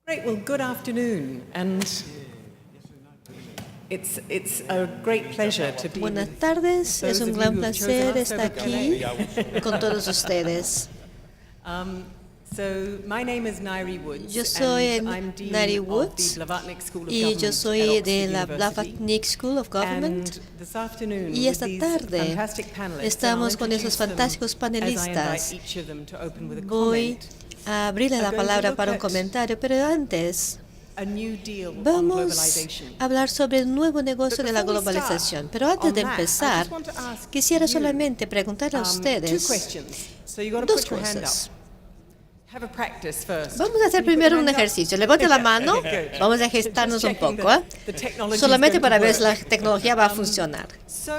Great. Well, good afternoon, and it's a great pleasure to be Buenas with tardes, es those un of gran you who have placer chosen us estar over aquí today. con todos ustedes. So my name is Nairi Woods, Yo soy and I'm Dean Nairi of the Woods Blavatnik School of y Government yo at soy de Oxford la University. Blavatnik School of Government. And this afternoon, Y esta with these tarde fantastic panelists, estamos I'll con esos introduce them fantásticos as I panelistas. invite each of them to open with a Voy comment. a abrirle la I'm going to palabra look para un at comentario, pero antes a new deal on vamos globalization. a hablar sobre el nuevo negocio de la But before we globalización. start Pero antes de on that, I empezar, just want to ask quisiera you, solamente preguntarle a two ustedes questions. So you got to dos put your hand cosas. up. Have a practice first. Vamos a hacer Can you put primero your un hand up? ejercicio. Levante la mano. Okay, good. Vamos a gestarnos Just un checking poco, that the technology is solamente going para to ver si la work. tecnología va a funcionar. So,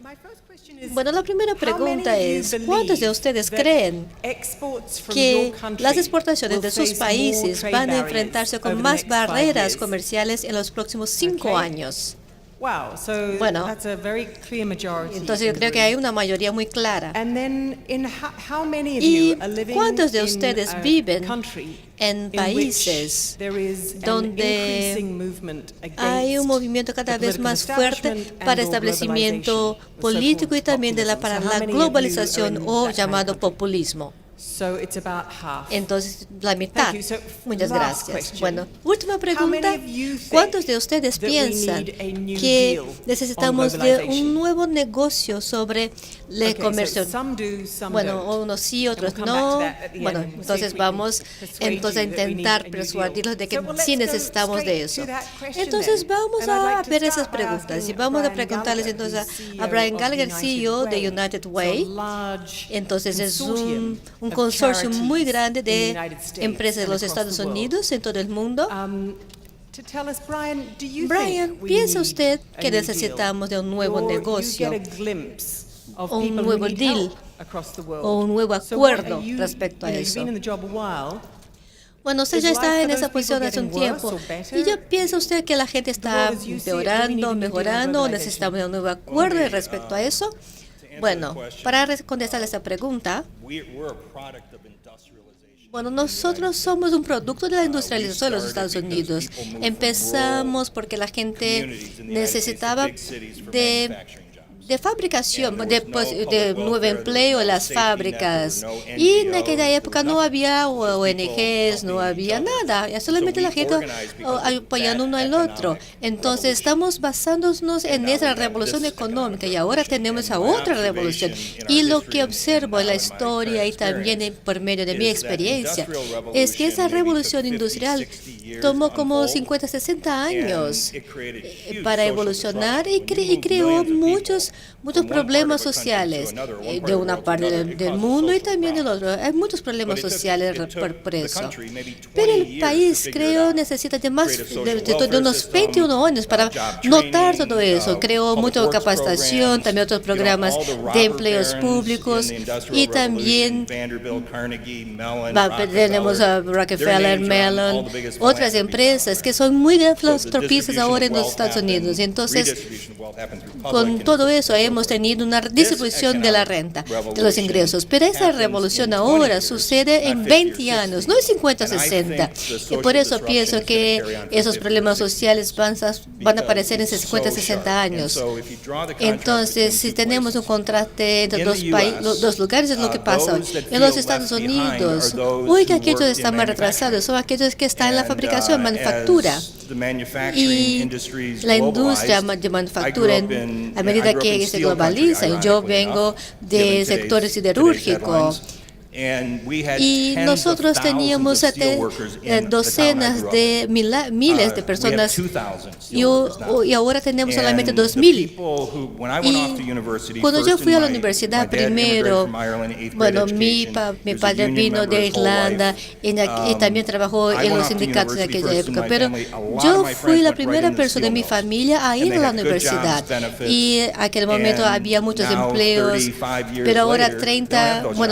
my first question is, Bueno, la primera how many pregunta of you es, ¿cuántos de believe ustedes that creen exports from que your country las exportaciones will de sus face more países trade van a barriers enfrentarse over con the más next 5 barreras years? comerciales en los próximos 5 Okay. años? Wow, so Bueno, that's a very clear majority. Entonces yo in creo the que hay room. una mayoría muy clara. And then, in how many of ¿Y you are living cuántos de in ustedes a viven country en in países which there is an donde increasing movement hay un against movimiento cada the vez political más fuerte establishment para and/or establecimiento globalization, the político y so-called también para populism? So how la many of you are globalización in o that kind of llamado country? populismo? So it's about half. Entonces, la mitad. Thank you. So, Muchas last gracias. question. Bueno, última How many pregunta. of you think ¿Cuántos de ustedes that we piensan need a new que deal on necesitamos de globalization? un nuevo negocio sobre el Okay, comercio? so some do, some Bueno, don't. unos sí, And otros we'll come back to no. that at the Bueno, end. We'll see entonces if we can vamos persuade entonces a you that we need intentar a new persuadirlos de que deal. So, well, sí let's go necesitamos de straight eso. to that question Entonces then. vamos And I'd a like to ver esas start by preguntas y asking vamos a Brian preguntarles Gallagher, entonces who's a Brian CEO Gallagher, of CEO de United United Way. Way. It's a large Entonces es consortium un of consorcio muy charities grande in the de United States empresas de and los across Estados the world. Unidos en todo el mundo. To tell us, Brian, do you Brian, think we ¿piensa need usted a que new necesitamos de un deal? nuevo You negocio get a glimpse of o un people who nuevo need deal help across the world. o un nuevo So what acuerdo are you, respecto a you've eso? been in the job a while. Bueno, usted Is ya life está for en those esa people posición hace un getting worse tiempo. or better? ¿Y ya piensa usted que la gente está Well, as you see it, do we need empeorando, a new deal on mejorando o globalization? necesitamos de un nuevo acuerdo respecto a eso? Bueno, para contestar esta pregunta, bueno, nosotros somos un producto de la industrialización de los Estados Unidos. Empezamos porque la gente necesitaba de fabricación, de nuevo empleo en las fábricas. Y en aquella época no había ONGs, no había nada, ya solamente la gente apoyando uno al otro. Entonces estamos basándonos en esa revolución económica y ahora tenemos esa otra revolución. Y lo que observo en la historia y también por medio de mi experiencia es que esa revolución industrial tomó como 50, 60 años para evolucionar y creó muchos problemas sociales de una parte del mundo y también del otro. Hay muchos problemas sociales por eso. Pero el país, creo, necesita de unos 21 años para notar todo eso. Creó mucha capacitación, también otros programas de empleos públicos y también tenemos a Rockefeller, Mellon, otras empresas que son muy filantrópicas ahora en los Estados Unidos. Entonces, con todo eso hemos tenido una distribución de la renta, de los ingresos. Pero esa revolución ahora sucede en 20 años, no en 50 o 60. Y por eso pienso que esos problemas sociales van a aparecer en 50 o 60 años. Entonces, si tenemos un contraste entre dos lugares, es lo que pasa hoy. En los Estados Unidos, hoy que aquellos están más retrasados son aquellos que están en la fabricación, manufactura. Y la industria de manufactura, a medida que se globaliza, yo vengo del sector siderúrgico. Y nosotros teníamos docenas de miles de personas y ahora tenemos solamente 2,000. Y cuando yo fui a la universidad primero, bueno, mi padre vino de Irlanda y también trabajó en los sindicatos de aquella época, pero yo fui la primera persona de mi familia a ir a la universidad y en aquel momento había muchos empleos, pero ahora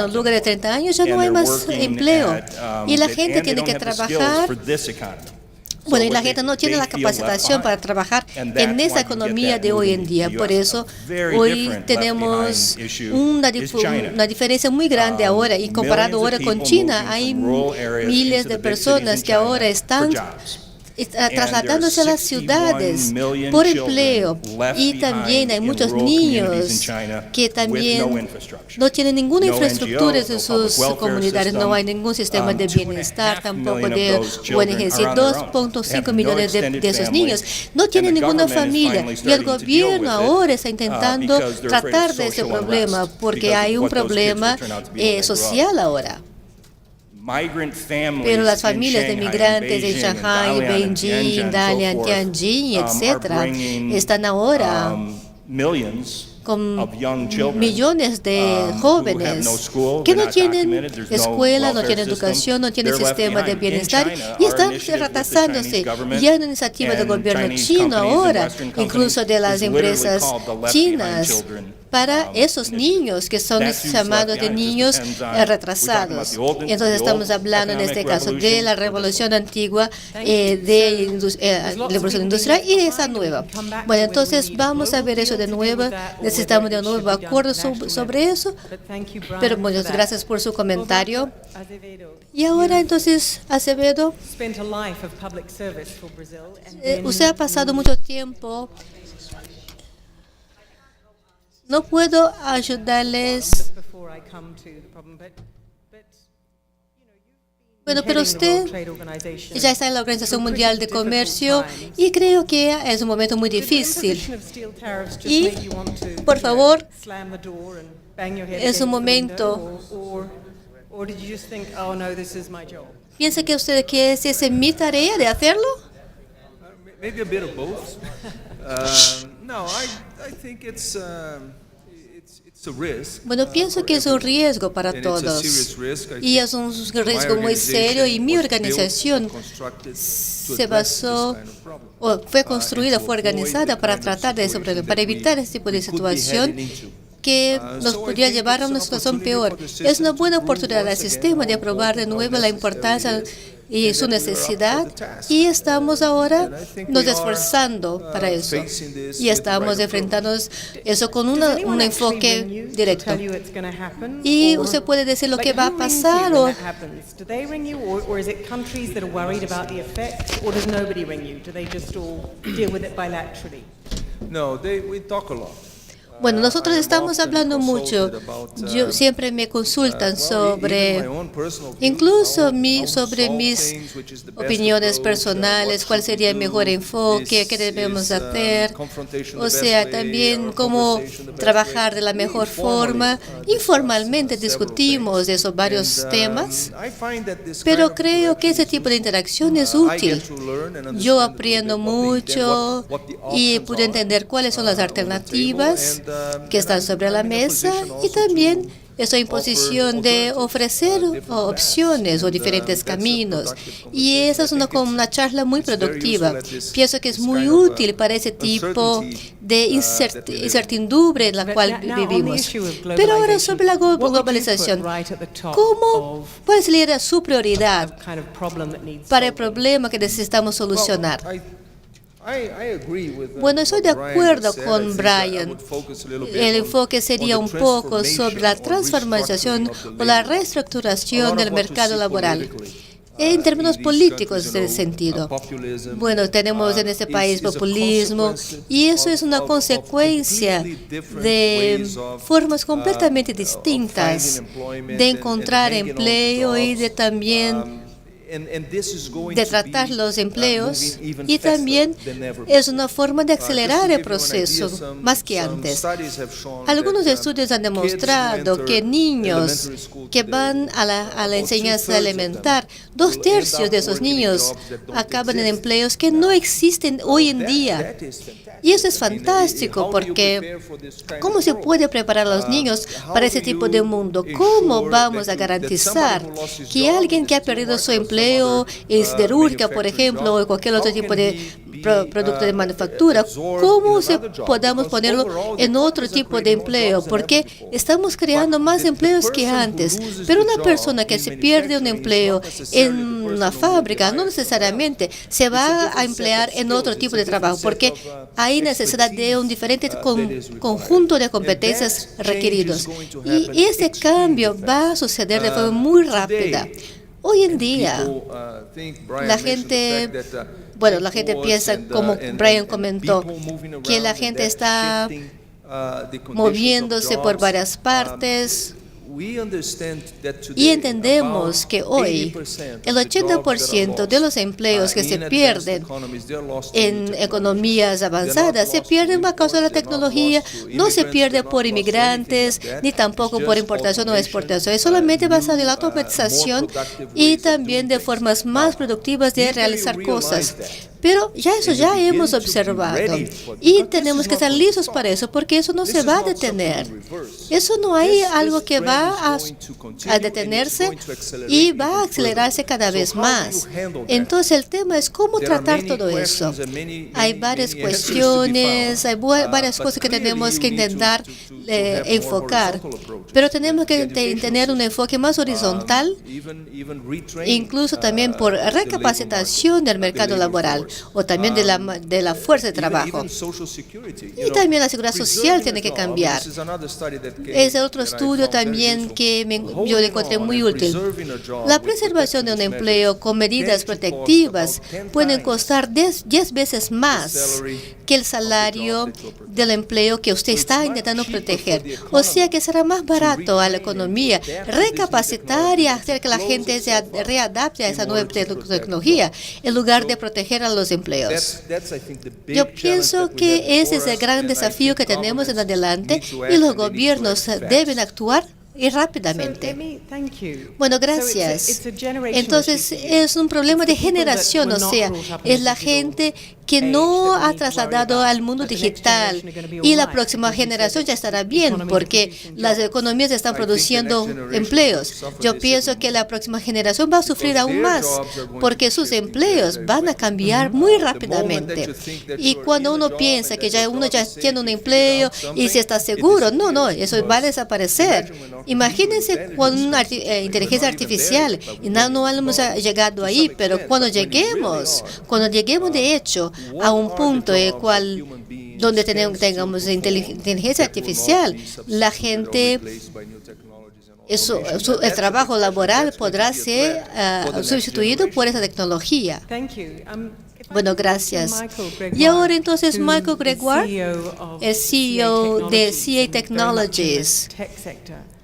luego de 30 años ya no hay más empleo y la gente tiene que trabajar Bueno, y la gente no tiene la capacitación para trabajar en esa economía de hoy en día. Por eso hoy tenemos una diferencia muy grande ahora. Y comparado ahora con China, hay miles de personas que ahora están trasladándose a las ciudades por empleo, y también hay muchos niños que también no tienen ninguna infraestructura en sus comunidades, no hay ningún sistema de bienestar, tampoco de ONGs. 2.5 millones de esos niños no tienen ninguna familia, y el gobierno ahora está intentando tratar de ese problema porque hay un problema social ahora. Pero las familias de migrantes en Shanghai, Beijing, Dalian, Tianjin, etc., están ahora con millones de jóvenes que no tienen escuela, no tienen educación, no tienen sistema de bienestar y están retrasándose. Y hay una iniciativa del gobierno chino ahora, incluso de las empresas chinas, para esos niños que son llamados de niños retrasados. Entonces estamos hablando en este caso de la revolución antigua, de la revolución industrial y de esa nueva. Bueno, entonces vamos a ver eso de nuevo. Necesitamos de un nuevo acuerdo sobre eso. Pero muchas gracias por su comentario. Y ahora entonces, Acevedo, usted ha pasado mucho tiempo. No puedo ayudarles. Bueno, pero usted ya está en la Organización Mundial de Comercio y creo que es un momento muy difícil. Y, por favor, es un momento. ¿Piensa que usted que esa es mi tarea de hacerlo? Maybe a bit of both. No, I think it's a risk. Bueno, pienso que es un riesgo para todos y es un riesgo muy serio, y mi organización se basó o fue construida, fue organizada para tratar de ese problema, para evitar este tipo de situación que nos podría llevar a una situación peor. Es una buena oportunidad al sistema de aprobar de nuevo la importancia y su necesidad, y estamos ahora nos esforzando para eso, y estamos enfrentándonos eso con un enfoque directo. Y usted puede decir lo que va a pasar, o No, we talk a lot. bueno, nosotros estamos hablando mucho. Yo siempre me consultan sobre, incluso sobre mis opiniones personales, cuál sería el mejor enfoque, qué debemos hacer. O sea, también cómo trabajar de la mejor forma. Informalmente discutimos de esos varios temas, pero creo que ese tipo de interacción es útil. Yo aprendo mucho y pude entender cuáles son las alternativas que están sobre la mesa, y también estoy en posición de ofrecer opciones o diferentes caminos. Y esa es una charla muy productiva. Pienso que es muy útil para ese tipo de incertidumbre en la cual vivimos. Pero ahora sobre la globalización, ¿cuál sería su prioridad para el problema que necesitamos solucionar? Bueno, estoy de acuerdo con Brian. El enfoque sería un poco sobre la transformación o la reestructuración del mercado laboral. En términos políticos, en ese sentido. Bueno, tenemos en este país populismo, y eso es una consecuencia de formas completamente distintas de encontrar empleo y de también de tratar los empleos, y también es una forma de acelerar el proceso más que antes. Algunos estudios han demostrado que niños que van a la enseñanza elemental, 2/3 de esos niños acaban en empleos que no existen hoy en día. Y eso es fantástico, porque ¿cómo se puede preparar a los niños para ese tipo de mundo? ¿Cómo vamos a garantizar que alguien que ha perdido su empleo empleo en siderúrgica, por ejemplo, o cualquier otro tipo de producto de manufactura, ¿cómo podamos ponerlo en otro tipo de empleo? Porque estamos creando más empleos que antes. Pero una persona que se pierde un empleo en una fábrica no necesariamente se va a emplear en otro tipo de trabajo, porque hay necesidad de un diferente conjunto de competencias requeridos. Y ese cambio va a suceder de forma muy rápida. Hoy en día, la gente piensa, como Brian comentó, que la gente está moviéndose por varias partes. Y entendemos que hoy el 80% de los empleos que se pierden en economías avanzadas se pierden a causa de la tecnología, no se pierde por inmigrantes, ni tampoco por importación o exportación, es solamente basado en la automatización y también de formas más productivas de realizar cosas. Pero eso ya hemos observado y tenemos que estar listos para eso, porque eso no se va a detener. Eso no hay algo que va a detenerse y va a acelerarse cada vez más. Entonces el tema es cómo tratar todo eso. Hay varias cuestiones, hay varias cosas que tenemos que intentar enfocar, pero tenemos que tener un enfoque más horizontal, incluso también por recapacitación del mercado laboral, o también de la fuerza de trabajo. Y también la seguridad social tiene que cambiar. Es otro estudio también que yo le encontré muy útil. La preservación de un empleo con medidas protectivas pueden costar 10 veces más que el salario del empleo que usted está intentando proteger. O sea que será más barato a la economía recapacitar y hacer que la gente se readapte a esa nueva tecnología en lugar de proteger a los empleos. Yo pienso que ese es el gran desafío que tenemos en adelante y los gobiernos deben actuar y rápidamente. Bueno, gracias. Entonces, es un problema de generación, o sea, es la gente que no ha trasladado al mundo digital, y la próxima generación ya estará bien porque las economías están produciendo empleos. Yo pienso que la próxima generación va a sufrir aún más porque sus empleos van a cambiar muy rápidamente. Y cuando uno piensa que uno ya tiene un empleo y se está seguro, no, eso va a desaparecer. Imagínense con una inteligencia artificial, y no hemos llegado ahí, pero cuando lleguemos de hecho a un punto en el cual donde tengamos inteligencia artificial, la gente, el trabajo laboral podrá ser sustituido por esa tecnología. Bueno, gracias. Y ahora entonces Michael Gregoire, el CEO de CA Technologies,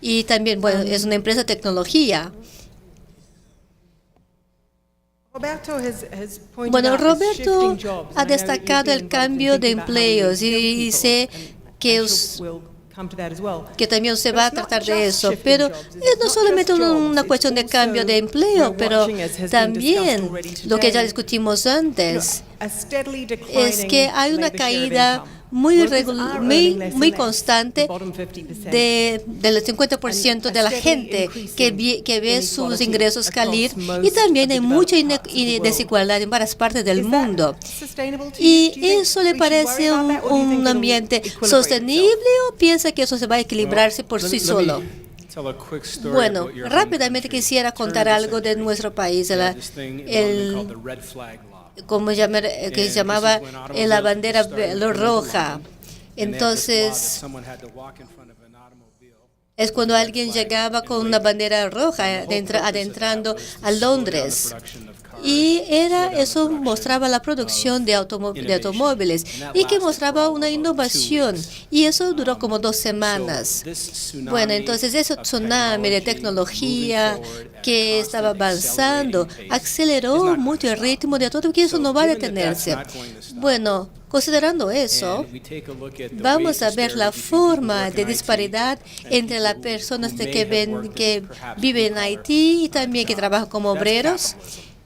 y también, es una empresa de tecnología. Bueno, Roberto ha destacado el cambio de empleos y sé que también se va a tratar de eso, pero es no solamente una cuestión de cambio de empleo, pero también lo que ya discutimos antes, es que hay una caída muy constante del 50% de la gente que ve sus ingresos caer, y también hay mucha desigualdad en varias partes del mundo. ¿Y eso le parece un ambiente sostenible o piensa que eso se va a equilibrarse por sí solo? Bueno, rápidamente quisiera contar algo de nuestro país, que se llamaba la bandera roja. Entonces, es cuando alguien llegaba con una bandera roja adentrando a Londres. Y eso mostraba la producción de automóviles y que mostraba una innovación. Y eso duró como 2 semanas. Bueno, entonces ese tsunami de tecnología que estaba avanzando aceleró mucho el ritmo de todo, que eso no va a detenerse. Bueno, considerando eso, vamos a ver la forma de disparidad entre las personas que viven en Haití y también que trabajan como obreros.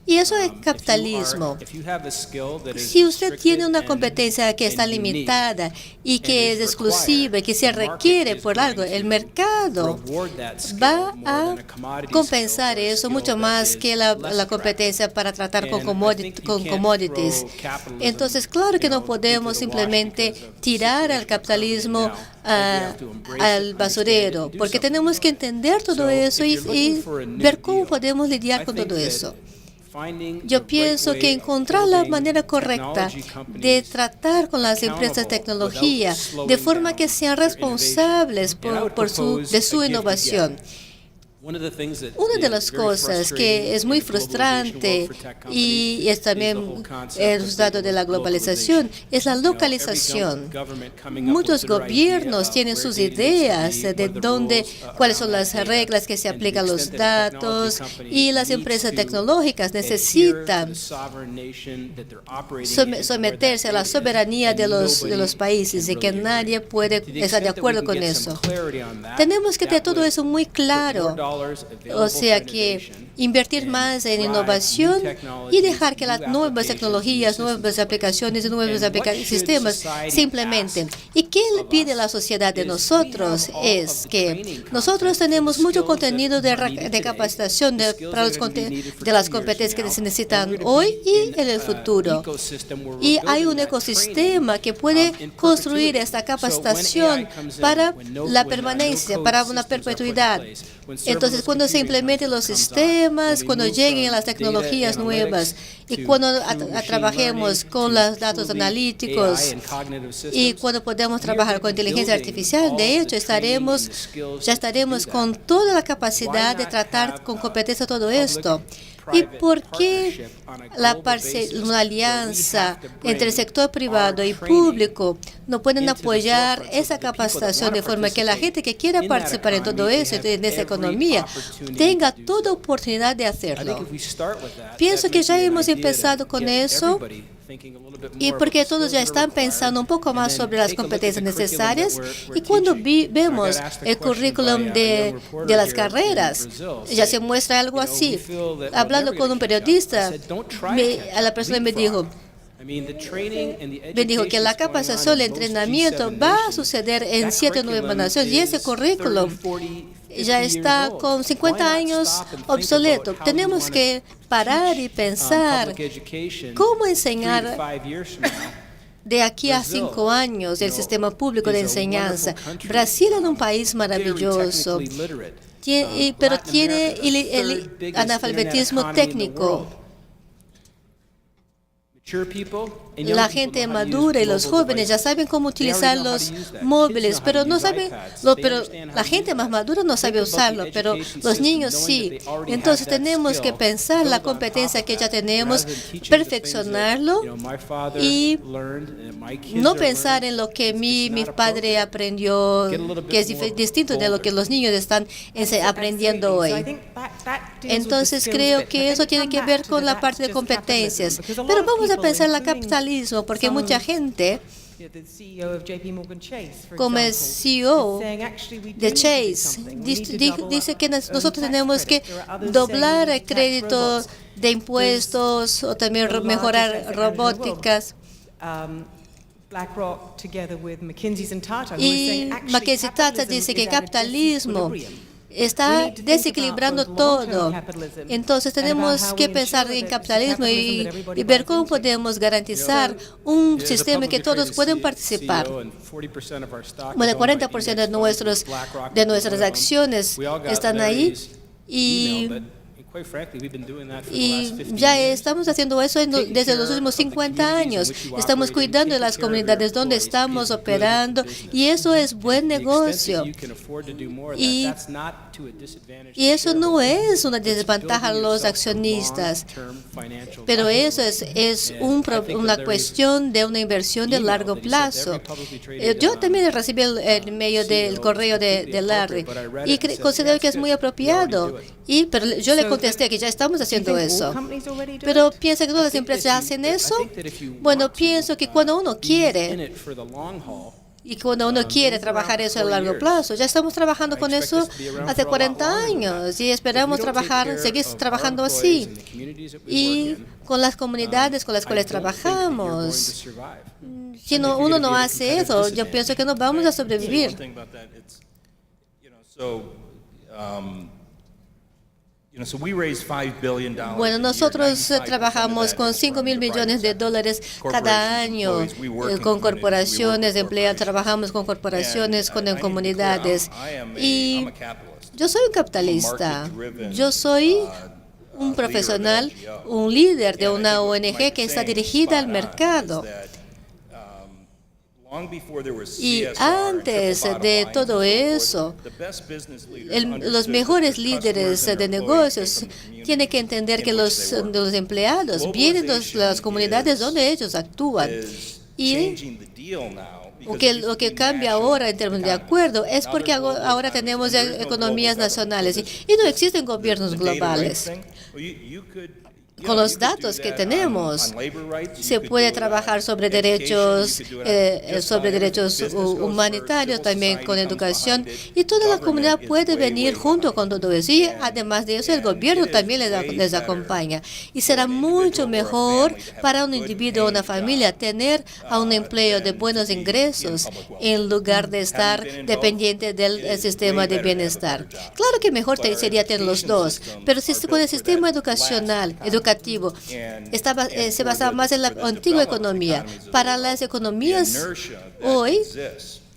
Y eso es capitalismo. Si usted tiene una competencia que está limitada y que es exclusiva y que se requiere por algo, el mercado va a compensar eso mucho más que la competencia para tratar con commodities. Entonces, claro que no podemos simplemente tirar al capitalismo al basurero, porque tenemos que entender todo eso y ver cómo podemos lidiar con todo eso. Yo pienso que encontrar la manera correcta de tratar con las empresas de tecnología de forma que sean responsables de su innovación. Una de las cosas que es muy frustrante y es también el resultado de la globalización es la localización. Muchos gobiernos tienen sus ideas de cuáles son las reglas que se aplican a los datos, y las empresas tecnológicas necesitan someterse a la soberanía de los países y que nadie puede estar de acuerdo con eso. Tenemos que tener todo eso muy claro. O sea que invertir más en innovación y dejar que las nuevas tecnologías, nuevas aplicaciones y nuevos sistemas se implementen. ¿Y qué le pide la sociedad de nosotros? Es que nosotros tenemos mucho contenido de capacitación de las competencias que se necesitan hoy y en el futuro. Y hay un ecosistema que puede construir esta capacitación para la permanencia, para una perpetuidad. Entonces, cuando se implementen los sistemas, cuando lleguen las tecnologías nuevas y cuando trabajemos con los datos analíticos y cuando podamos trabajar con inteligencia artificial, de hecho, ya estaremos con toda la capacidad de tratar con competencia todo esto. ¿Y por qué una alianza entre el sector privado y público no pueden apoyar esa capacitación de forma que la gente que quiera participar en todo eso, en esa economía, tenga toda oportunidad de hacerlo? Pienso que ya hemos empezado con eso. Y porque todos ya están pensando un poco más sobre las competencias necesarias, y cuando vemos el currículum de las carreras, ya se muestra algo así. Hablando con un periodista, la persona me dijo que la capacitación, el entrenamiento va a suceder en 7 o 9 naciones, y ese currículum ya está con 50 años obsoleto. Tenemos que parar y pensar cómo enseñar de aquí a 5 años el sistema público de enseñanza. Brasil es un país maravilloso, pero tiene el analfabetismo técnico. La gente madura y los jóvenes ya saben cómo utilizar los móviles, pero la gente más madura no sabe usarlo, pero los niños sí. Entonces tenemos que pensar la competencia que ya tenemos, perfeccionarlo y no pensar en lo que mi padre aprendió, que es distinto de lo que los niños están aprendiendo hoy. Entonces creo que eso tiene que ver con la parte de competencias. Pero vamos a pensar el capitalismo, porque mucha gente, como el CEO de Chase, dice que nosotros tenemos que doblar el crédito de impuestos o también mejorar robóticas. Y McKinsey y Tata dice que el capitalismo está desequilibrando todo. Entonces tenemos que pensar en capitalismo y ver cómo podemos garantizar un sistema en que todos pueden participar. Bueno, el 40% de nuestras acciones están ahí, y ya estamos haciendo eso desde los últimos 50 años. Estamos cuidando de las comunidades donde estamos operando, y eso es buen negocio. Y eso no es una desventaja a los accionistas, pero eso es una cuestión de una inversión de largo plazo. Yo también recibí el mail del correo de Larry y considero que es muy apropiado. Pero yo le contesté que ya estamos haciendo eso. Pero ¿piensa que todas las empresas ya hacen eso? Bueno, pienso que cuando uno quiere Y cuando uno quiere trabajar eso a largo plazo, ya estamos trabajando con eso hace 40 años y esperamos seguir trabajando así. Y con las comunidades con las cuales trabajamos, si uno no hace eso, yo pienso que no vamos a sobrevivir. Bueno, nosotros trabajamos con $5.000 millones cada año con corporaciones, trabajamos con corporaciones, con comunidades. Y yo soy un capitalista, yo soy un profesional, un líder de una ONG que está dirigida al mercado. Y antes de todo eso, los mejores líderes de negocios tienen que entender que los empleados vienen de las comunidades donde ellos actúan. Y lo que cambia ahora en términos de acuerdo es porque ahora tenemos economías nacionales y no existen gobiernos globales. Con los datos que tenemos, se puede trabajar sobre derechos humanitarios, también con educación, y toda la comunidad puede venir junto con todo eso. Y además de eso, el gobierno también les acompaña. Y será mucho mejor para un individuo o una familia tener a un empleo de buenos ingresos en lugar de estar dependiente del sistema de bienestar. Claro que mejor sería tener los dos, pero con el sistema educativo se basa más en la antigua economía. Para las economías hoy,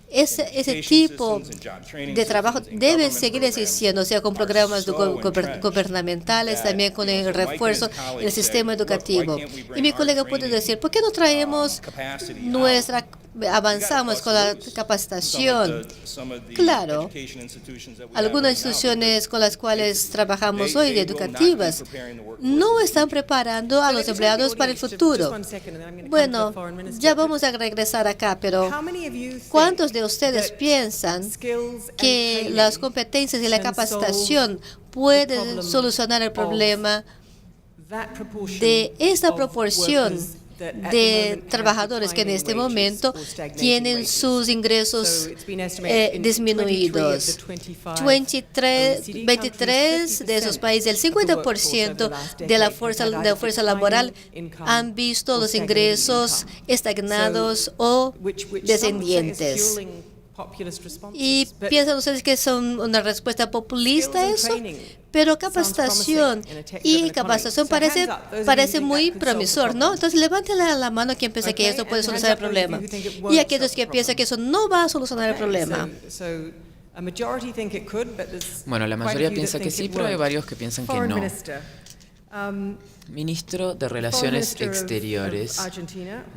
ese tipo de trabajo debe seguir existiendo, o sea, con programas gubernamentales, también con el refuerzo del sistema educativo. Y mi colega puede decir, ¿por qué no avanzamos con la capacitación? Claro, algunas instituciones con las cuales trabajamos hoy, educativas, no están preparando a los empleados para el futuro. Bueno, ya vamos a regresar acá, pero ¿cuántos de ustedes piensan que las competencias y la capacitación pueden solucionar el problema de esta proporción de trabajadores que en este momento tienen sus ingresos disminuidos? 23 de esos países, el 50% de la fuerza laboral han visto los ingresos estagnados o descendientes. ¿Y piensan ustedes que es una respuesta populista eso? Pero capacitación parece muy promisor, ¿no? Entonces levanten la mano quien piensa que eso puede solucionar el problema. Y aquellos que piensan que eso no va a solucionar el problema. Bueno, la mayoría piensa que sí, pero hay varios que piensan que no. Ministro de Relaciones Exteriores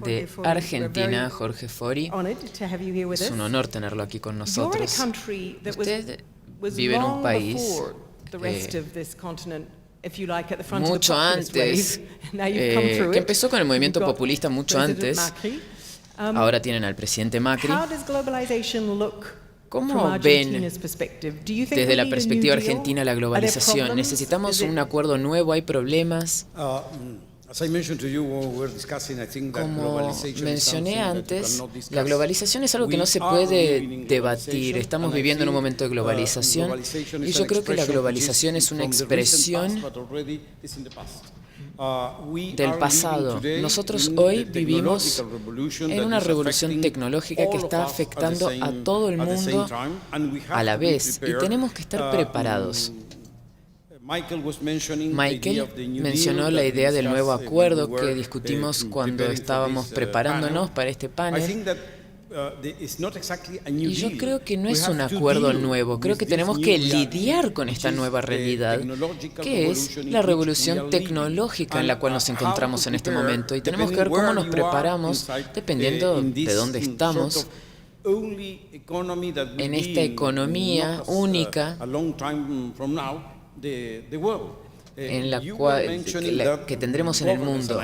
de Argentina, Jorge Fori, es un honor tenerlo aquí con nosotros. Usted vive en un país mucho antes, que empezó con el movimiento populista mucho antes. Ahora tienen al presidente Macri. ¿Cómo ven desde la perspectiva argentina la globalización? ¿Necesitamos un acuerdo nuevo? ¿Hay problemas? Como mencioné antes, la globalización es algo que no se puede debatir. Estamos viviendo en un momento de globalización y yo creo que la globalización es una expresión del pasado. Nosotros hoy vivimos en una revolución tecnológica que está afectando a todo el mundo a la vez y tenemos que estar preparados. Michael mencionó la idea del nuevo acuerdo que discutimos cuando estábamos preparándonos para este panel. Y yo creo que no es un acuerdo nuevo, creo que tenemos que lidiar con esta nueva realidad, que es la revolución tecnológica en la cual nos encontramos en este momento. Y tenemos que ver cómo nos preparamos dependiendo de dónde estamos en esta economía única en la cual que tendremos en el mundo.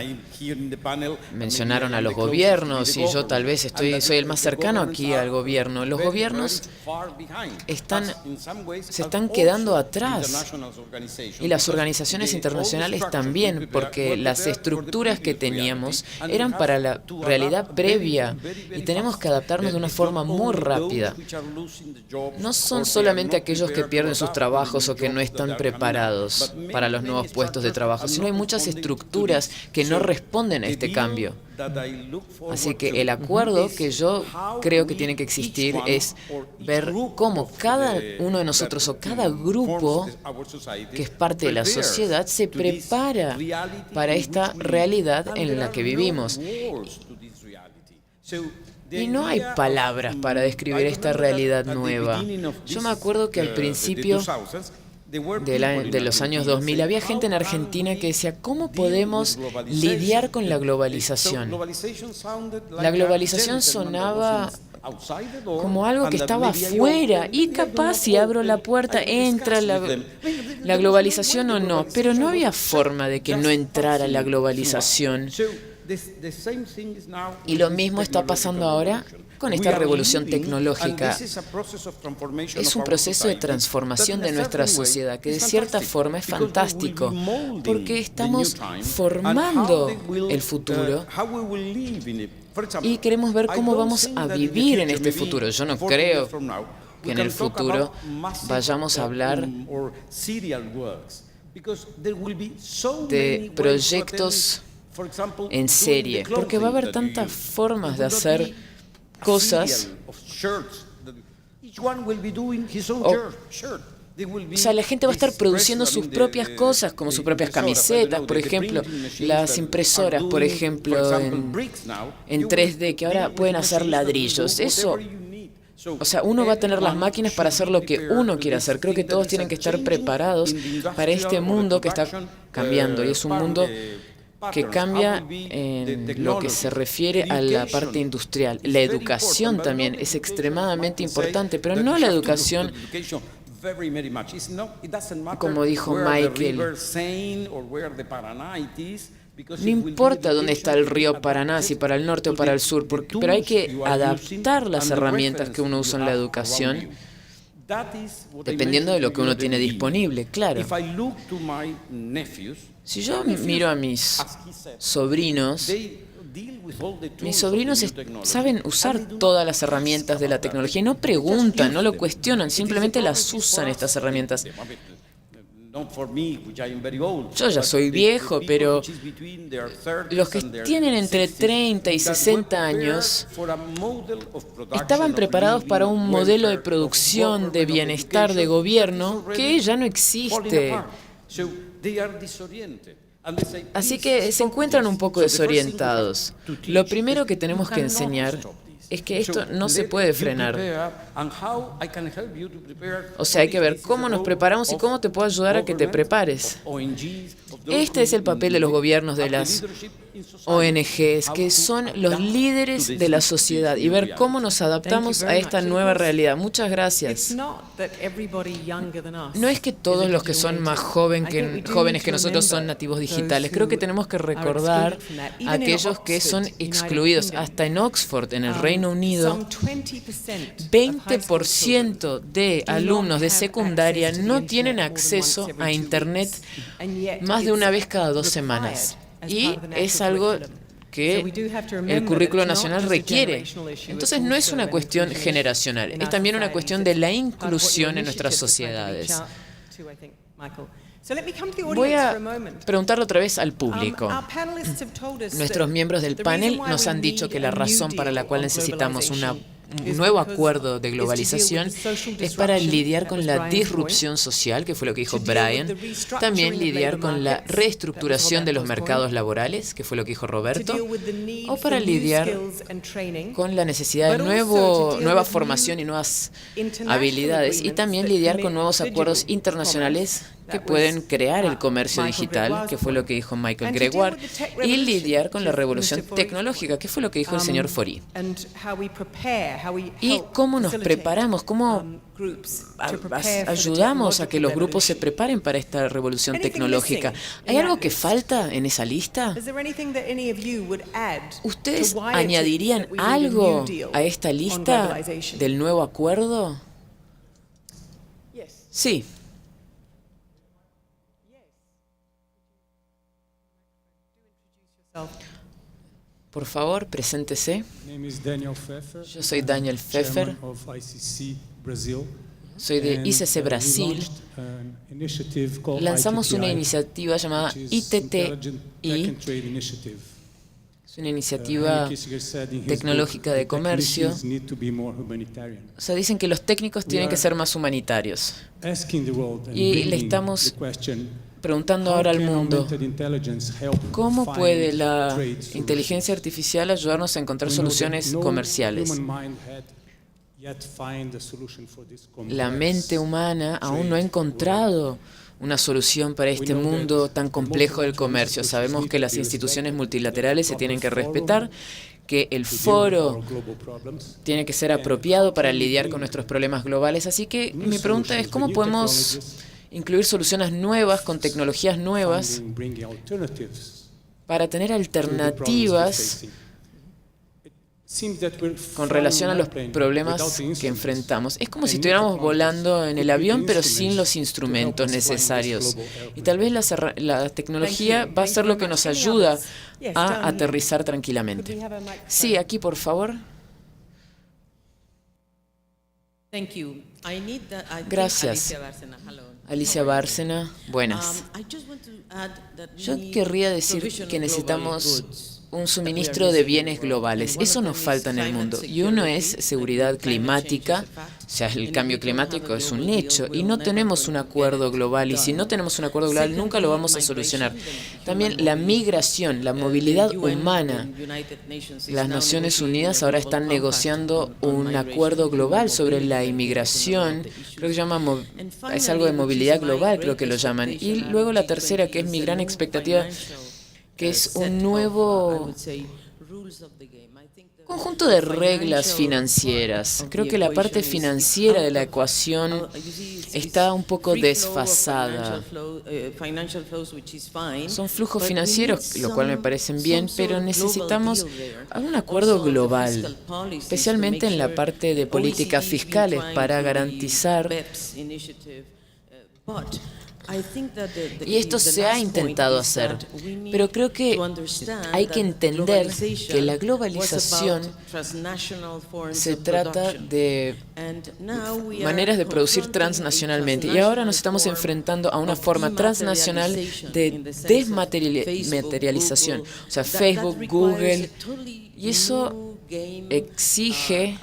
Mencionaron a los gobiernos y yo tal vez soy el más cercano aquí al gobierno. Los gobiernos se están quedando atrás y las organizaciones internacionales también, porque las estructuras que teníamos eran para la realidad previa y tenemos que adaptarnos de una forma muy rápida. No son solamente aquellos que pierden sus trabajos o que no están preparados para los nuevos puestos de trabajo, sino hay muchas estructuras que no responden a este cambio. Así que el acuerdo que yo creo que tiene que existir es ver cómo cada uno de nosotros o cada grupo que es parte de la sociedad se prepara para esta realidad en la que vivimos. Y no hay palabras para describir esta realidad nueva. Yo me acuerdo que al principio de los años 2000 había gente en Argentina que decía, ¿cómo podemos lidiar con la globalización? La globalización sonaba como algo que estaba afuera y capaz si abro la puerta entra la globalización o no, pero no había forma de que no entrara la globalización. Y lo mismo está pasando ahora con esta revolución tecnológica. Es un proceso de transformación de nuestra sociedad que de cierta forma es fantástico, porque estamos formando el futuro y queremos ver cómo vamos a vivir en este futuro. Yo no creo que en el futuro vayamos a hablar de proyectos en serie, porque va a haber tantas formas de hacer cosas. O sea, la gente va a estar produciendo sus propias cosas, como sus propias camisetas, por ejemplo, las impresoras, por ejemplo, en 3D, que ahora pueden hacer ladrillos. Eso, o sea, uno va a tener las máquinas para hacer lo que uno quiere hacer. Creo que todos tienen que estar preparados para este mundo que está cambiando, y es un mundo que cambia en lo que se refiere a la parte industrial. La educación también es extremadamente importante, pero no la educación, como dijo Michael, no importa dónde está el río Paraná, si para el norte o para el sur, pero hay que adaptar las herramientas que uno usa en la educación dependiendo de lo que uno tiene disponible, claro. Si yo miro a mis sobrinos saben usar todas las herramientas de la tecnología y no preguntan, no lo cuestionan, simplemente las usan estas herramientas. Yo ya soy viejo, pero los que tienen entre 30 y 60 años estaban preparados para un modelo de producción, de bienestar, de gobierno, que ya no existe. Así que se encuentran un poco desorientados. Lo primero que tenemos que enseñar es que esto no se puede frenar. O sea, hay que ver cómo nos preparamos y cómo te puedo ayudar a que te prepares. Este es el papel de los gobiernos, de las ONGs, que son los líderes de la sociedad, y ver cómo nos adaptamos a esta nueva realidad. Muchas gracias. No es que todos los que son más jóvenes que nosotros son nativos digitales. Creo que tenemos que recordar a aquellos que son excluidos. Hasta en Oxford, en el Reino Unido, 20% de alumnos de secundaria no tienen acceso a Internet más de una vez cada 2 semanas. Y es algo que el currículo nacional requiere. Entonces no es una cuestión generacional, es también una cuestión de la inclusión en nuestras sociedades. Voy a preguntarle otra vez al público. Nuestros miembros del panel nos han dicho que la razón para la cual necesitamos un nuevo acuerdo de globalización es para lidiar con la disrupción social, que fue lo que dijo Brian, también lidiar con la reestructuración de los mercados laborales, que fue lo que dijo Roberto, o para lidiar con la necesidad de nueva formación y nuevas habilidades, y también lidiar con nuevos acuerdos internacionales que pueden crear el comercio digital, que fue lo que dijo Michael Gregoire, y lidiar con la revolución tecnológica, que fue lo que dijo el señor Faury. Y cómo nos preparamos, cómo ayudamos a que los grupos se preparen para esta revolución tecnológica. ¿Hay algo que falta en esa lista? ¿Ustedes añadirían algo a esta lista del nuevo acuerdo? Sí. Por favor, preséntese. Yo soy Daniel Pfeffer. Soy de ICC Brasil. Lanzamos una iniciativa llamada ITTI. Es una iniciativa tecnológica de comercio. O sea, dicen que los técnicos tienen que ser más humanitarios. Y le estamos preguntando ahora al mundo, ¿cómo puede la inteligencia artificial ayudarnos a encontrar soluciones comerciales? La mente humana aún no ha encontrado una solución para este mundo tan complejo del comercio. Sabemos que las instituciones multilaterales se tienen que respetar, que el foro tiene que ser apropiado para lidiar con nuestros problemas globales. Así que mi pregunta es, ¿cómo podemos incluir soluciones nuevas con tecnologías nuevas para tener alternativas con relación a los problemas que enfrentamos? Es como si estuviéramos volando en el avión, pero sin los instrumentos necesarios. Y tal vez la tecnología va a ser lo que nos ayuda a aterrizar tranquilamente. Sí, aquí, por favor. Gracias. Alicia Bárcena, buenas. Yo querría decir que necesitamos un suministro de bienes globales. Eso nos falta en el mundo. Y uno es seguridad climática. O sea, el cambio climático es un hecho. Y no tenemos un acuerdo global. Y si no tenemos un acuerdo global, nunca lo vamos a solucionar. También la migración, la movilidad humana. Las Naciones Unidas ahora están negociando un acuerdo global sobre la inmigración. Creo que es algo de movilidad global, creo que lo llaman. Y luego la tercera, que es mi gran expectativa, que es un nuevo conjunto de reglas financieras. Creo que la parte financiera de la ecuación está un poco desfasada. Son flujos financieros, lo cual me parecen bien, pero necesitamos un acuerdo global, especialmente en la parte de políticas fiscales para garantizar. Y esto se ha intentado hacer, pero creo que hay que entender que la globalización se trata de maneras de producir transnacionalmente. Y ahora nos estamos enfrentando a una forma transnacional de desmaterialización. O sea, Facebook, Google, y eso exige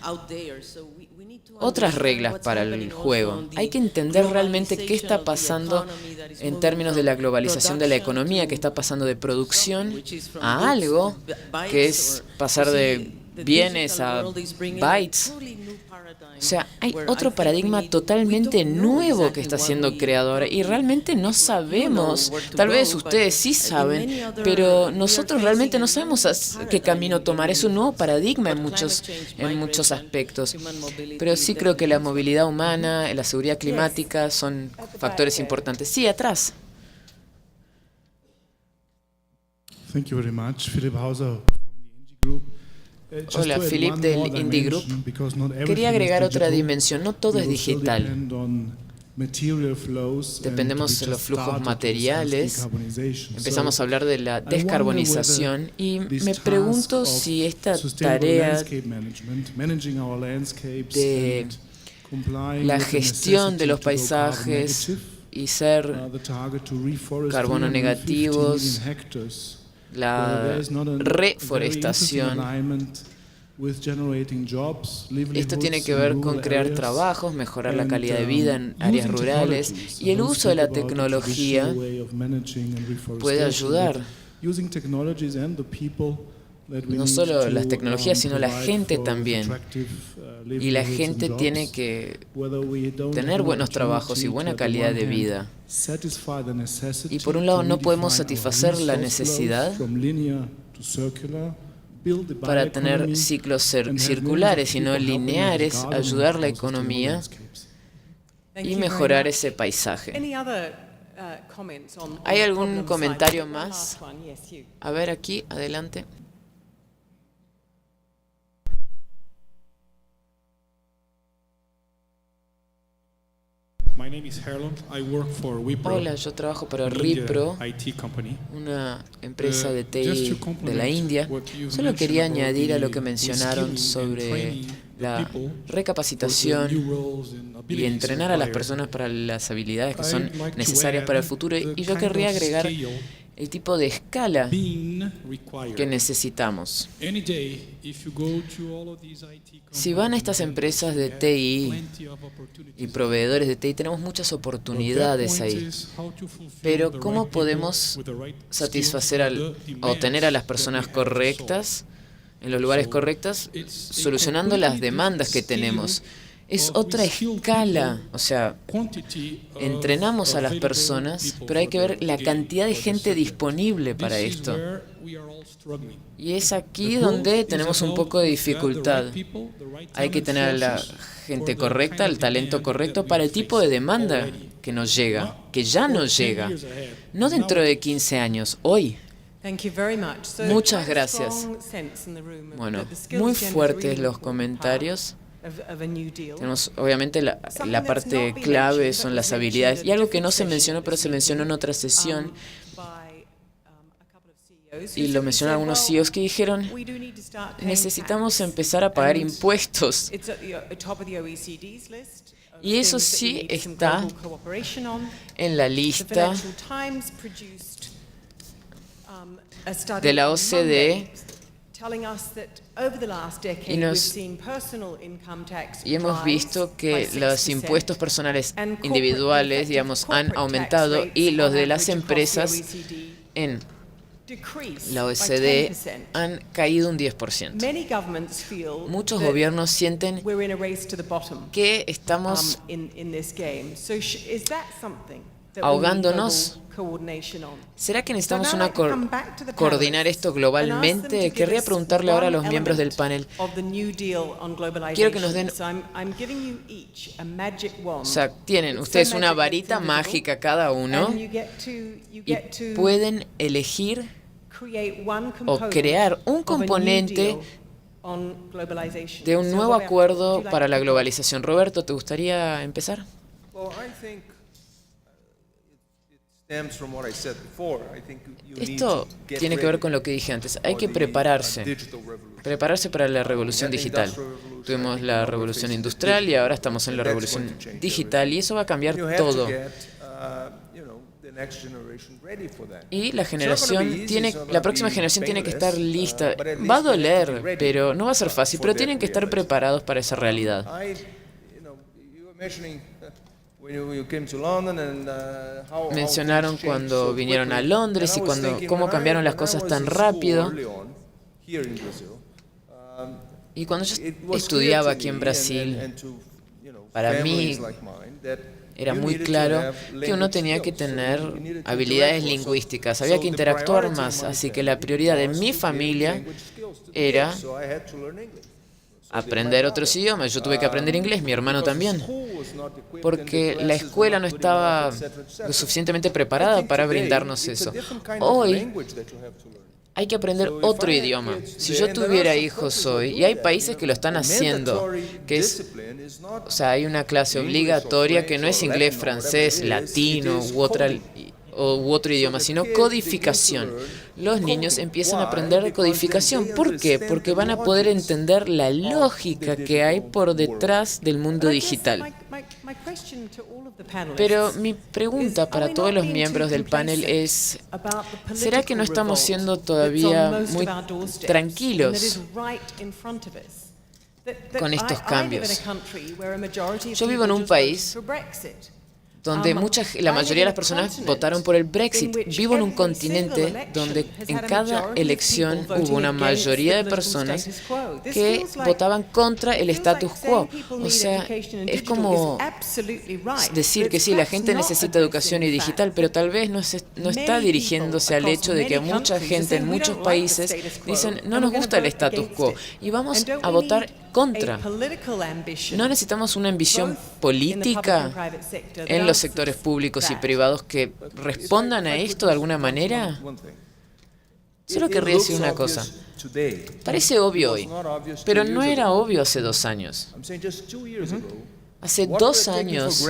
otras reglas para el juego. Hay que entender realmente qué está pasando en términos de la globalización de la economía, qué está pasando de producción a algo que es pasar de bienes a bytes. O sea, hay otro paradigma totalmente nuevo que está siendo creado ahora y realmente no sabemos, tal vez ustedes sí saben, pero nosotros realmente no sabemos qué camino tomar. Es un nuevo paradigma en muchos aspectos. Pero sí creo que la movilidad humana, la seguridad climática son factores importantes. Sí, atrás. Thank you very much. Philip Hauser from the NG Group. Hola, Philip del Indie Group. Quería agregar otra dimensión. No todo es digital. Dependemos de los flujos materiales. Empezamos a hablar de la descarbonización y me pregunto si esta tarea de la gestión de los paisajes y ser carbono negativos, la reforestación. Esto tiene que ver con crear trabajos, mejorar la calidad de vida en áreas rurales y el uso de la tecnología puede ayudar. no solo las tecnologías, sino la gente también. Y la gente tiene que tener buenos trabajos y buena calidad de vida. Y por un lado no podemos satisfacer la necesidad para tener ciclos circulares, sino lineares, ayudar a la economía y mejorar ese paisaje. ¿Hay algún comentario más? A ver, aquí, adelante. Hola, yo trabajo para Wipro, una empresa de TI de la India. Solo quería añadir a lo que mencionaron sobre la recapacitación y entrenar a las personas para las habilidades que son necesarias para el futuro. Y yo querría agregar el tipo de escala que necesitamos. Si van a estas empresas de TI y proveedores de TI, tenemos muchas oportunidades ahí. Pero ¿cómo podemos satisfacer o tener a las personas correctas en los lugares correctos, solucionando las demandas que tenemos? Es otra escala, o sea, entrenamos a las personas, pero hay que ver la cantidad de gente disponible para esto. Y es aquí donde tenemos un poco de dificultad. Hay que tener a la gente correcta, el talento correcto para el tipo de demanda que nos llega, que ya nos llega, no dentro de 15 años, hoy. Muchas gracias. Bueno, muy fuertes los comentarios. Tenemos, obviamente, la parte clave son las habilidades. Y algo que no se mencionó, pero se mencionó en otra sesión, y lo mencionaron algunos CEOs que dijeron, necesitamos empezar a pagar impuestos. Y eso sí está en la lista de la OCDE. Y hemos visto que los impuestos personales individuales, digamos, han aumentado y los de las empresas en la OECD han caído un 10%. Muchos gobiernos sienten que estamos ahogándonos. ¿Será que necesitamos coordinar esto globalmente? Querría preguntarle ahora a los miembros del panel. Quiero que nos den... O sea, tienen ustedes una varita mágica cada uno y pueden elegir o crear un componente de un nuevo acuerdo para la globalización. Roberto, ¿te gustaría empezar? Esto tiene que ver con lo que dije antes. Hay que prepararse para la revolución digital. Tuvimos la revolución industrial y ahora estamos en la revolución digital y eso va a cambiar todo. Y la próxima generación tiene que estar lista. Va a doler, pero no va a ser fácil, pero tienen que estar preparados para esa realidad. Mencionaron cuando vinieron a Londres y cómo cambiaron las cosas tan rápido. Y cuando yo estudiaba aquí en Brasil, para mí era muy claro que uno tenía que tener habilidades lingüísticas, había que interactuar más, así que la prioridad en mi familia era aprender otros idiomas. Yo tuve que aprender inglés, mi hermano también, porque la escuela no estaba lo suficientemente preparada para brindarnos eso. Hoy hay que aprender otro idioma. Si yo tuviera hijos hoy, y hay países que lo están haciendo, o sea, hay una clase obligatoria que no es inglés, francés, latino u otro idioma, sino codificación. Los niños empiezan a aprender codificación. ¿Por qué? Porque van a poder entender la lógica que hay por detrás del mundo digital. Pero mi pregunta para todos los miembros del panel es, ¿será que no estamos siendo todavía muy tranquilos con estos cambios? Yo vivo en un país donde la mayoría de las personas votaron por el Brexit. Vivo en un continente donde en cada elección hubo una mayoría de personas que votaban contra el status quo. O sea, es como decir que sí, la gente necesita educación y digital, pero tal vez no está dirigiéndose al hecho de que mucha gente en muchos países dicen no nos gusta el status quo y vamos a votar contra. No necesitamos una ambición política en los sectores públicos y privados que respondan a esto de alguna manera. Solo querría decir una cosa. Parece obvio hoy, pero no era obvio hace 2 años. Hace 2 años,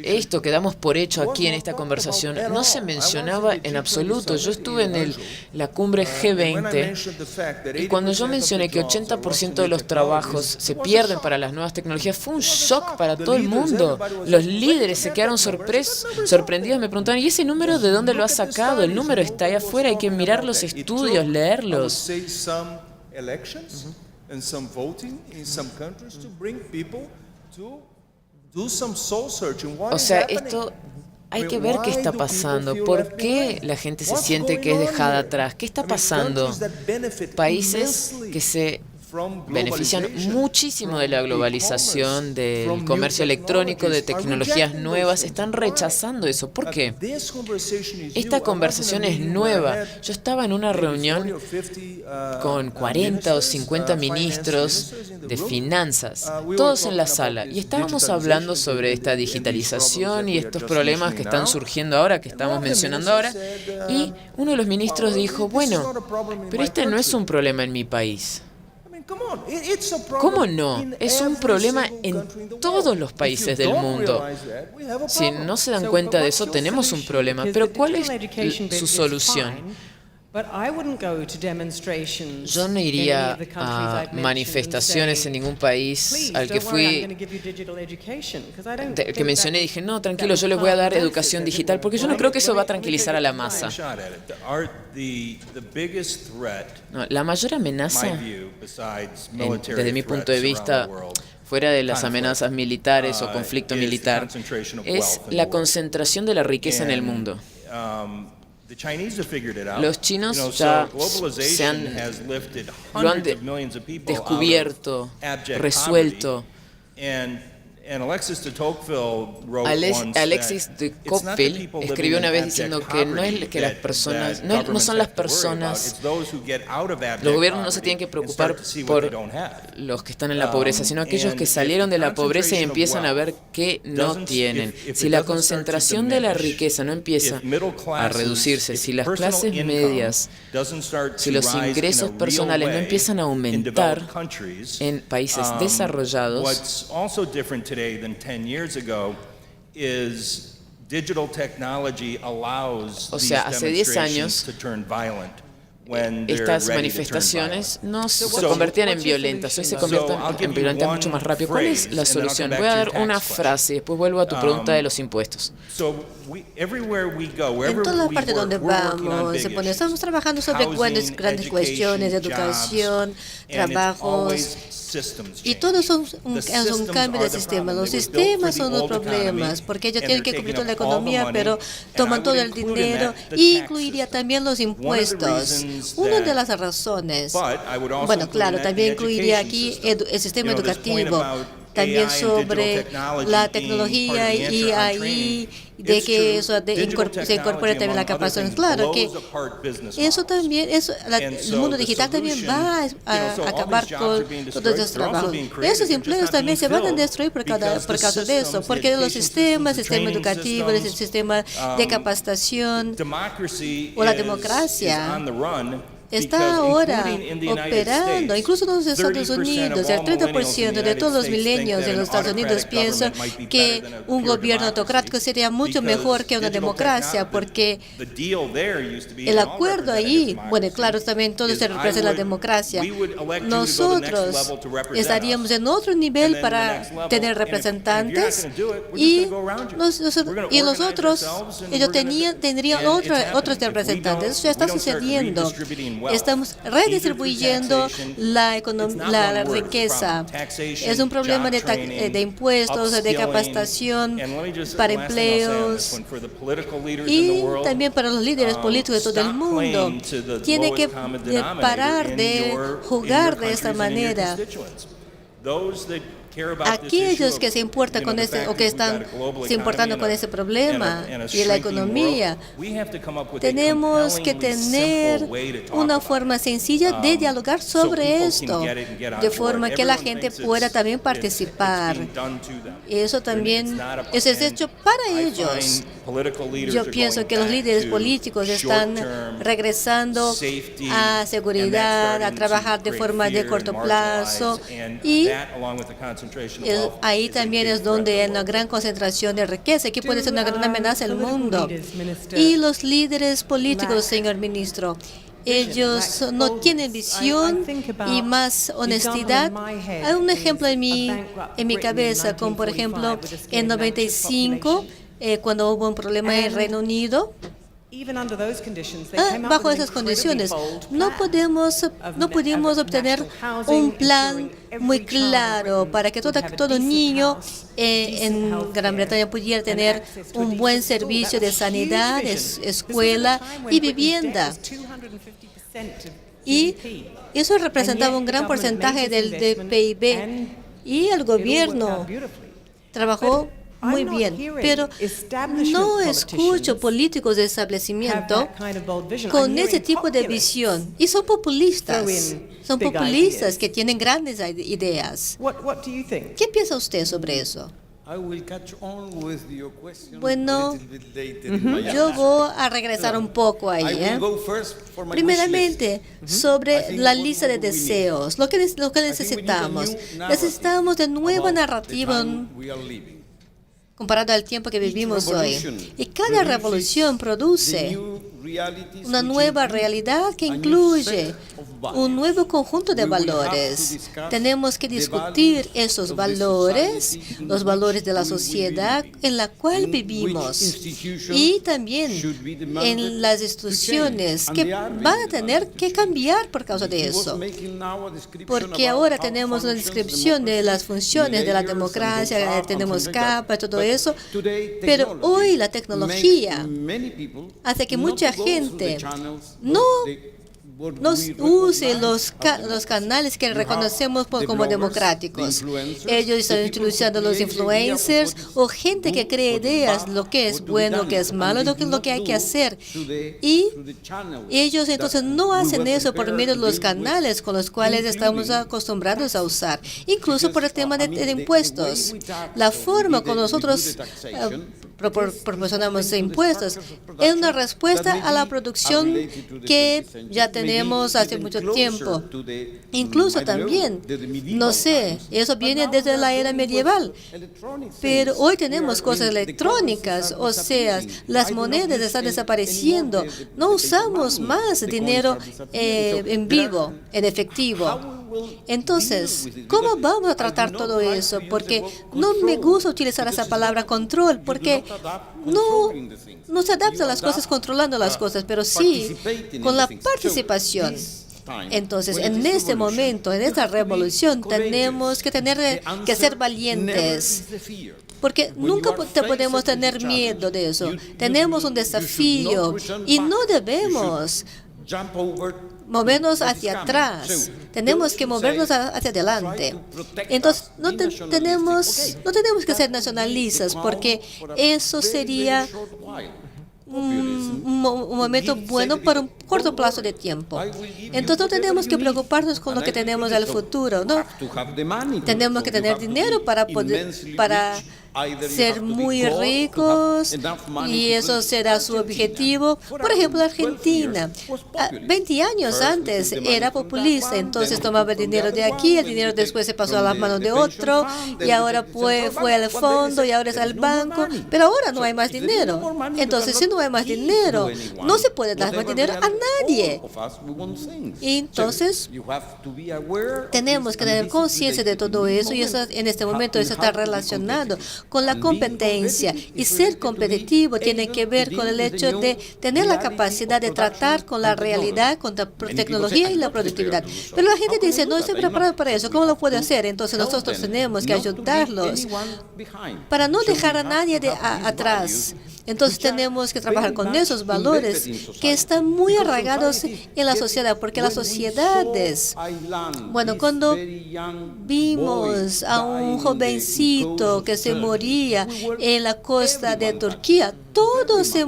esto que damos por hecho aquí en esta conversación no se mencionaba en absoluto. Yo estuve en la cumbre G20 y cuando yo mencioné que 80% de los trabajos se pierden para las nuevas tecnologías, fue un shock para todo el mundo. Los líderes se quedaron sorprendidos, me preguntaban, ¿y ese número de dónde lo has sacado? El número está ahí afuera, hay que mirar los estudios, leerlos. And some voting in some countries to bring people to do some soul searching. O sea, esto hay que ver qué está pasando. ¿Por qué la gente se siente que es dejada atrás? ¿Qué está pasando? Países que se benefician muchísimo de la globalización, del comercio electrónico, de tecnologías nuevas, están rechazando eso. ¿Por qué? Esta conversación es nueva. Yo estaba en una reunión con 40 o 50 ministros de finanzas, todos en la sala, y estábamos hablando sobre esta digitalización y estos problemas que están surgiendo ahora, que estamos mencionando ahora, y uno de los ministros dijo, bueno, pero este no es un problema en mi país. ¿Cómo no? Es un problema en todos los países del mundo. Si no se dan cuenta de eso, tenemos un problema. Pero ¿cuál es su solución? Yo no iría a manifestaciones en ningún país al que fui, que mencioné, dije, no, tranquilo, yo les voy a dar educación digital, porque yo no creo que eso va a tranquilizar a la masa. No, la mayor amenaza, desde mi punto de vista, fuera de las amenazas militares o conflicto militar, es la concentración de la riqueza en el mundo. Los chinos ya lo han descubierto, resuelto. Alexis de Tocqueville escribió una vez diciendo que no es que las personas, no son las personas, los gobiernos no se tienen que preocupar por los que están en la pobreza, sino aquellos que salieron de la pobreza y empiezan a ver que no tienen. Si la concentración de la riqueza no empieza a reducirse, si las clases medias, si los ingresos personales no empiezan a aumentar en países desarrollados, today than 10 years ago is digital technology allows o sea, hace 10 años to turn violent. Estas manifestaciones no se convertían en violentas, hoy se convierten en violentas mucho más rápido. ¿Cuál es la solución? Voy a dar una frase y después vuelvo a tu pregunta de los impuestos. En todas las partes donde vamos, estamos trabajando sobre grandes cuestiones de educación, trabajos, y todos son un cambio de sistema. Los sistemas son los problemas, porque ellos tienen que cubrir toda la economía, pero toman todo el dinero, y incluiría también los impuestos. Una de las razones, bueno, claro, también incluiría aquí el sistema educativo, también sobre la tecnología y ahí de que eso se incorpore también la capacitación. Claro que eso también, el mundo digital también va a acabar con todos esos trabajos. Esos empleos también se van a destruir por causa de eso, porque los sistemas, el sistema educativo, el sistema de capacitación o la democracia está ahora operando, incluso en los Estados Unidos. El 30% de todos los millennials de los Estados Unidos piensan que un gobierno autocrático sería mucho mejor que una democracia, porque el acuerdo ahí, bueno, claro, también todo se representa la democracia. Nosotros estaríamos en otro nivel para tener representantes y nosotros, ellos tendrían otros representantes. Eso ya está sucediendo. Estamos redistribuyendo la riqueza. Es un problema de impuestos, de capacitación para empleos y también para los líderes políticos de todo el mundo. Tiene que parar de jugar de esta manera. Aquellos que se importan con o que están se importando con ese problema y la economía, tenemos que tener una forma sencilla de dialogar sobre esto, de forma que la gente pueda también participar. Eso también es hecho para ellos. Yo pienso que los líderes políticos están regresando a seguridad, a trabajar de forma de corto plazo y ahí también es donde hay una gran concentración de riqueza, que puede ser una gran amenaza al mundo. Y los líderes políticos, señor ministro, ellos no tienen visión y más honestidad. Hay un ejemplo en mi cabeza, como por ejemplo en 95, cuando hubo un problema en el Reino Unido. Bajo esas condiciones, no pudimos obtener un plan muy claro para que todo niño en Gran Bretaña pudiera tener un buen servicio de sanidad, escuela y vivienda. Y eso representaba un gran porcentaje del PIB y el gobierno trabajó muy bien, pero no escucho políticos de establecimiento con ese tipo de visión. Y son populistas que tienen grandes ideas. ¿Qué piensa usted sobre eso? Bueno, yo voy a regresar un poco ahí. Primeramente, sobre la lista de deseos, lo que necesitamos. Necesitamos de nueva narrativa comparado al tiempo que vivimos hoy. Y cada revolución produce una nueva realidad que incluye un nuevo conjunto de valores. Tenemos que discutir esos valores, los valores de la sociedad en la cual vivimos y también en las instituciones que van a tener que cambiar por causa de eso. Porque ahora tenemos una descripción de las funciones de la democracia, tenemos capa, todo eso, pero hoy la tecnología hace que mucha gente no use los canales que reconocemos como democráticos. Ellos están utilizando los influencers o gente que cree ideas, lo que es bueno, lo que es malo, lo que hay que hacer. Y ellos entonces no hacen eso por medio de los canales con los cuales estamos acostumbrados a usar. Incluso por el tema de impuestos. La forma como nosotros proporcionamos impuestos es una respuesta a la producción que ya tenemos hace mucho tiempo. Incluso también, no sé, eso viene desde la era medieval, pero hoy tenemos cosas electrónicas, o sea, las monedas están desapareciendo. No usamos más dinero en vivo, en efectivo. Entonces, ¿cómo vamos a tratar todo eso? Porque no me gusta utilizar esa palabra control, porque no se adapta a las cosas controlando las cosas, pero sí con la participación. Entonces, en este momento, en esta revolución, tenemos que ser valientes. Porque nunca podemos tener miedo de eso. Tenemos un desafío y no debemos movernos hacia atrás. Tenemos que movernos hacia adelante. Entonces, no tenemos que ser nacionalistas, porque eso sería un momento bueno para un corto plazo de tiempo. Entonces no tenemos que preocuparnos con lo que tenemos en el futuro, ¿no? Tenemos que tener dinero para ser muy ricos y eso será su objetivo. Por ejemplo, Argentina, 20 años antes era populista, entonces tomaba el dinero de aquí, el dinero después se pasó a las manos de otro y ahora fue al fondo y ahora es al banco, pero ahora no hay más dinero. Entonces, si no hay más dinero, no se puede dar más dinero a nadie. Y entonces tenemos que tener conciencia de todo eso, y eso, en este momento eso está relacionado con la competencia. Y ser competitivo tiene que ver con el hecho de tener la capacidad de tratar con la realidad, con la tecnología y la productividad. Pero la gente dice, no estoy preparado para eso, ¿cómo lo puedo hacer? Entonces nosotros tenemos que ayudarlos para no dejar a nadie atrás. Entonces tenemos que trabajar con esos valores que están muy arraigados en la sociedad, porque las sociedades, bueno, cuando vimos a un jovencito que se moría en la costa de Turquía, todos se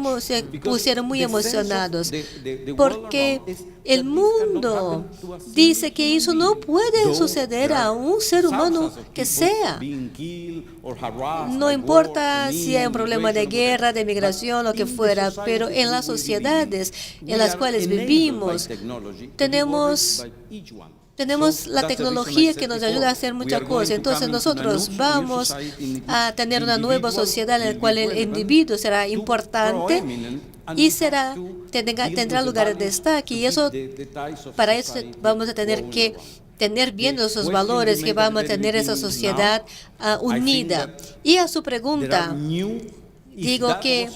pusieron muy emocionados, porque el mundo dice que eso no puede suceder a un ser humano que sea. No importa si hay un problema de guerra, de migración, lo que fuera, pero en las sociedades en las cuales vivimos, tenemos la tecnología que nos ayuda a hacer muchas cosas. Entonces nosotros vamos a tener una nueva sociedad en la cual el individuo será importante y tendrá lugar de destaque. Y para eso vamos a tener que tener bien esos valores, que vamos a tener esa sociedad unida. Y a su pregunta, digo que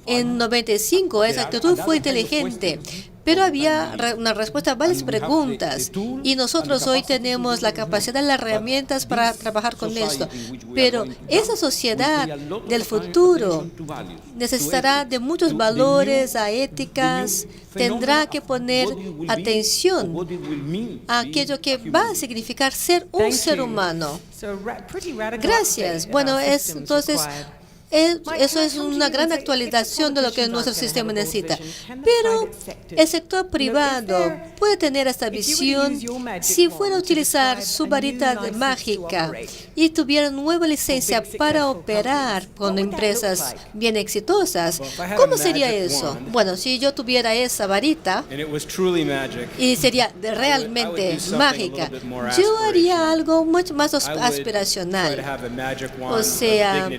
en 95 esa actitud fue inteligente, pero había una respuesta a varias preguntas, y nosotros hoy tenemos la capacidad, las herramientas para trabajar con esto. Pero esa sociedad del futuro necesitará de muchos valores, a éticas, tendrá que poner atención a aquello que va a significar ser un ser humano. Gracias. Bueno, entonces eso es una gran actualización de lo que nuestro sistema necesita. Pero el sector privado puede tener esta visión si fuera a utilizar su varita mágica y tuviera nueva licencia para operar con empresas bien exitosas. ¿Cómo sería eso? Bueno, si yo tuviera esa varita y sería realmente mágica, yo haría algo mucho más aspiracional. O sea,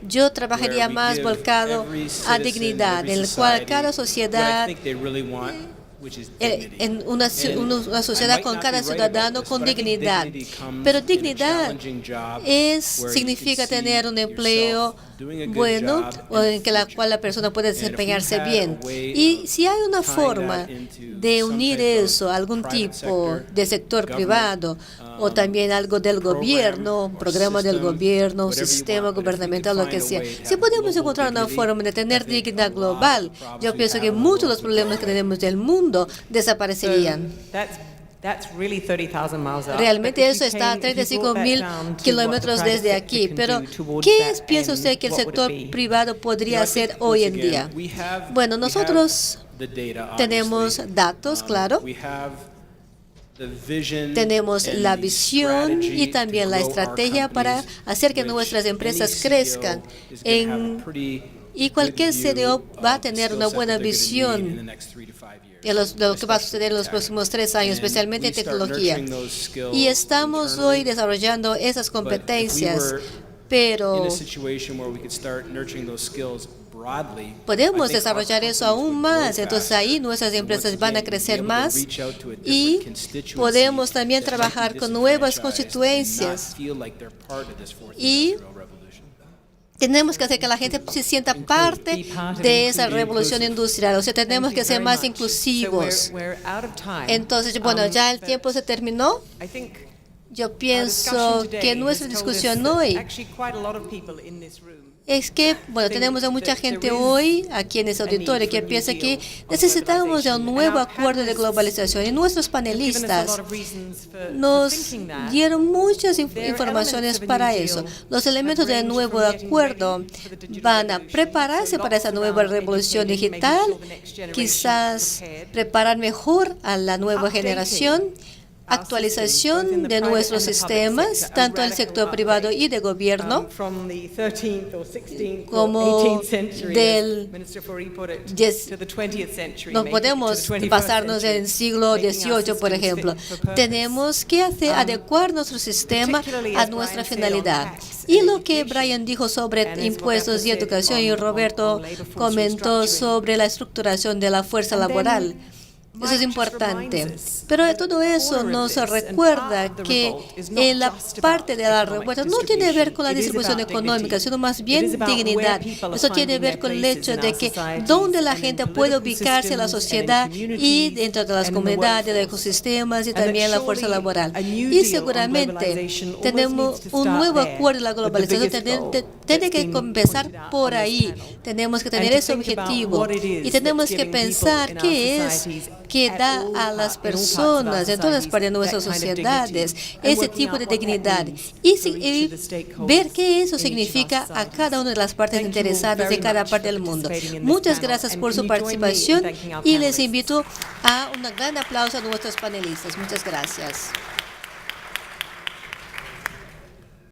yo trabajaría más volcado a dignidad, en el cual cada sociedad, en una sociedad con cada ciudadano con dignidad. Pero dignidad significa tener un empleo bueno, en la cual la persona puede desempeñarse bien. Y si hay una forma de unir eso a algún tipo de sector privado, o también algo del gobierno, un programa del gobierno, un sistema gubernamental, lo que sea, si podemos encontrar una forma de tener dignidad global, yo pienso que muchos de los problemas que tenemos del mundo desaparecerían. Realmente eso está a 35,000 kilómetros desde aquí. Pero, ¿qué piensa usted que el sector privado podría hacer hoy en día? Bueno, nosotros tenemos datos, claro. Tenemos la visión y también la estrategia para hacer que nuestras empresas crezcan. Y cualquier CDO va a tener una buena visión de lo que va a suceder en los próximos 3 años, especialmente en tecnología. Y estamos hoy desarrollando esas competencias, pero podemos desarrollar eso aún más. Entonces ahí nuestras empresas van a crecer más y podemos también trabajar con nuevas constituencias. Y tenemos que hacer que la gente se sienta parte de esa revolución industrial. O sea, tenemos que ser más inclusivos. Entonces, bueno, ya el tiempo se terminó. Yo pienso que nuestra discusión hoy es que, bueno, tenemos a mucha gente hoy aquí en este auditorio que piensa que necesitamos de un nuevo acuerdo de globalización. Y nuestros panelistas nos dieron muchas informaciones para eso. Los elementos del nuevo acuerdo van a prepararse para esa nueva revolución digital, quizás preparar mejor a la nueva generación, actualización de nuestros sistemas, tanto el sector privado y de gobierno, como no podemos pasarnos del siglo XVIII, por ejemplo. Tenemos que adecuar nuestro sistema a nuestra finalidad. Y lo que Brian dijo sobre impuestos y educación, y Roberto comentó sobre la estructuración de la fuerza laboral. Eso es importante. Pero todo eso nos recuerda que en la parte de la revuelta no tiene que ver con la distribución económica, sino más bien dignidad. Eso tiene que ver con el hecho de que donde la gente puede ubicarse en la sociedad y dentro de las comunidades, de ecosistemas y también la fuerza laboral. Y seguramente tenemos un nuevo acuerdo de la globalización. Tiene que empezar por ahí. Tenemos que tener ese objetivo y tenemos que pensar qué es que da a las personas en todas partes de nuestras sociedades ese tipo de dignidad y ver qué eso significa a cada una de las partes interesadas de cada parte del mundo. Muchas gracias por su participación y les invito a un gran aplauso a nuestros panelistas. Muchas gracias.